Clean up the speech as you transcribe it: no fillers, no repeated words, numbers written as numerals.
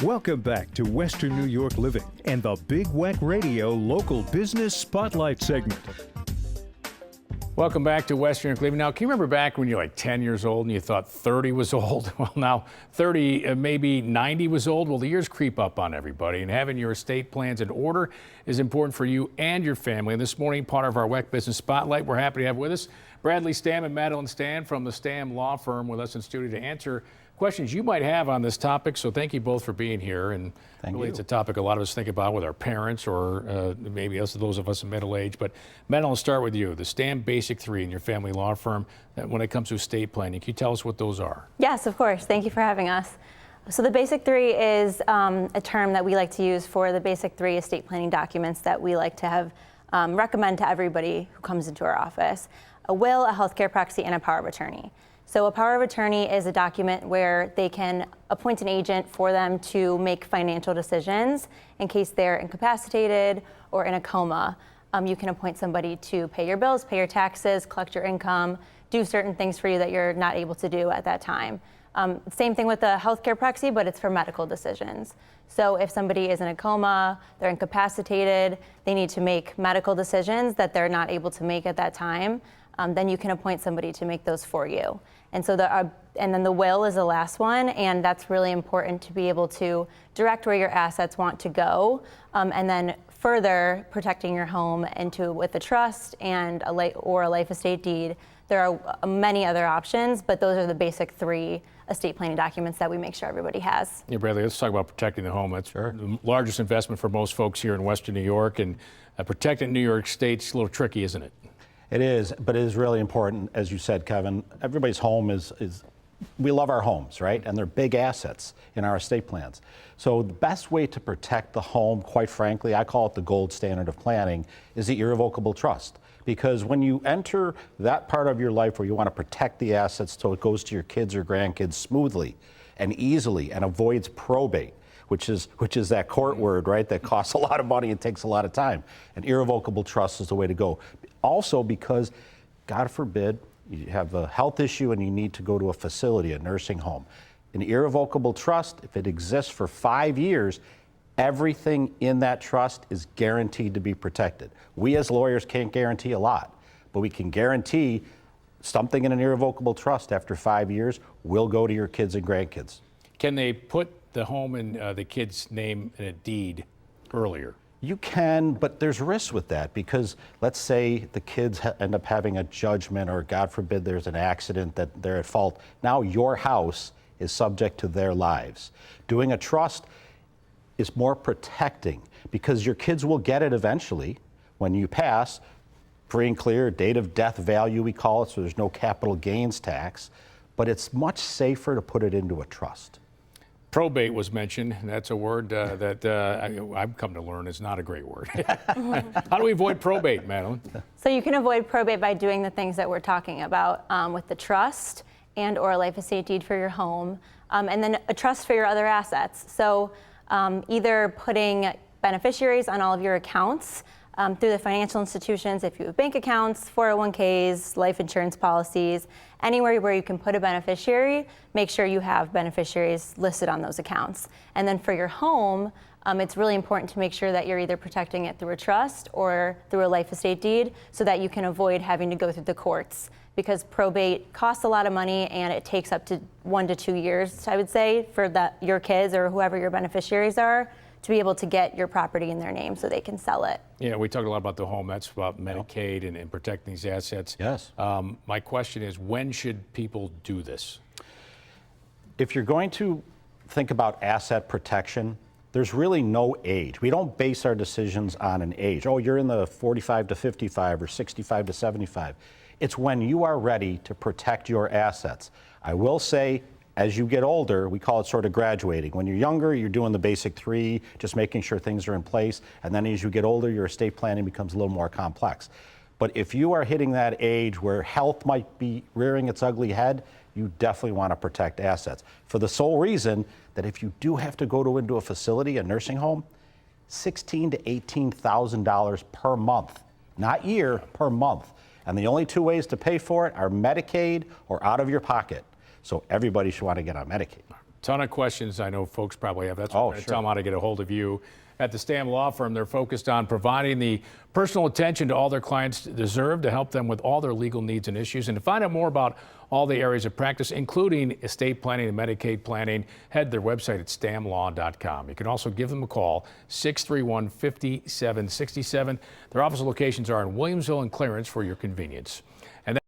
Welcome back to Western New York Living and the Big WEC Radio Local Business Spotlight segment. Welcome back to Western New York Living. Now, can you remember back when you were like 10 years old and you thought 30 was old? Well, now 30, maybe 90 was old. Well, the years creep up on everybody, and having your estate plans in order is important for you and your family. And this morning, part of our WEC Business Spotlight, we're happy to have with us Bradley Stamm and Madeline Stamm from the Stamm Law Firm with us in studio to answer questions you might have on this topic. So thank you both for being here. And really, it's a topic a lot of us think about with our parents or maybe those of us in middle age. But Madeline, I'll start with you. The Stamm Basic 3 in your family law firm, when it comes to estate planning, can you tell us what those are? Yes, of course. Thank you for having us. So the Basic 3 is a term that we like to use for the Basic 3 estate planning documents that we like to have recommend to everybody who comes into our office: a will, a healthcare proxy, and a power of attorney. So a power of attorney is a document where they can appoint an agent for them to make financial decisions in case they're incapacitated or in a coma. You can appoint somebody to pay your bills, pay your taxes, collect your income, do certain things for you that you're not able to do at that time. Same thing with the healthcare proxy, but it's for medical decisions. So if somebody is in a coma, they're incapacitated, they need to make medical decisions that they're not able to make at that time, then you can appoint somebody to make those for you. And so and then the will is the last one, and that's really important to be able to direct where your assets want to go, and then further protecting your home with a trust and a life estate deed. There are many other options, but those are the Basic 3 estate planning documents that we make sure everybody has. Yeah, Bradley, let's talk about protecting the home. That's the largest investment for most folks here in Western New York, and protecting New York State's a little tricky, isn't it? It is, but it is really important, as you said, Kevin. Everybody's home is we love our homes, right? And they're big assets in our estate plans. So the best way to protect the home, quite frankly, I call it the gold standard of planning, is the irrevocable trust. Because when you enter that part of your life where you want to protect the assets so it goes to your kids or grandkids smoothly and easily and avoids probate, which is that court word, right, that costs a lot of money and takes a lot of time. An irrevocable trust is the way to go. Also because, God forbid, you have a health issue and you need to go to a facility, a nursing home. An irrevocable trust, if it exists for 5 years, everything in that trust is guaranteed to be protected. We as lawyers can't guarantee a lot, but we can guarantee something in an irrevocable trust after 5 years will go to your kids and grandkids. Can they put the home in the kid's name in a deed earlier? You can, but there's risks with that because let's say the kids end up having a judgment or God forbid there's an accident that they're at fault. Now your house is subject to their lives. Doing a trust is more protecting because your kids will get it eventually when you pass, free and clear, date of death value we call it, so there's no capital gains tax, but it's much safer to put it into a trust. Probate was mentioned. That's a word that I've come to learn is not a great word. How do we avoid probate, Madeline? So you can avoid probate by doing the things that we're talking about with the trust and or a life estate deed for your home, and then a trust for your other assets. So either putting beneficiaries on all of your accounts through the financial institutions, if you have bank accounts, 401ks, life insurance policies, anywhere where you can put a beneficiary, make sure you have beneficiaries listed on those accounts. And then for your home, it's really important to make sure that you're either protecting it through a trust or through a life estate deed so that you can avoid having to go through the courts, because probate costs a lot of money and it takes up to 1 to 2 years, I would say, for your kids or whoever your beneficiaries are to be able to get your property in their name so they can sell it. Yeah, we talked a lot about the home. That's about Medicaid and protecting these assets. Yes. My question is, when should people do this? If you're going to think about asset protection, there's really no age. We don't base our decisions on an age. Oh, you're in the 45 to 55 or 65 to 75. It's when you are ready to protect your assets. I will say, as you get older, we call it sort of graduating. When you're younger, you're doing the Basic 3, just making sure things are in place. And then as you get older, your estate planning becomes a little more complex. But if you are hitting that age where health might be rearing its ugly head, you definitely want to protect assets. For the sole reason that if you do have to go into a facility, a nursing home, $16,000 to $18,000 per month, not year, per month. And the only two ways to pay for it are Medicaid or out of your pocket. So everybody should want to get on Medicaid. Ton of questions I know folks probably have. That's why I'm going to tell them how to get a hold of you. At the Stamm Law Firm, they're focused on providing the personal attention to all their clients deserve to help them with all their legal needs and issues. And to find out more about all the areas of practice, including estate planning and Medicaid planning, head to their website at stammlaw.com. You can also give them a call, 631-5767. Their office locations are in Williamsville and Clarence for your convenience.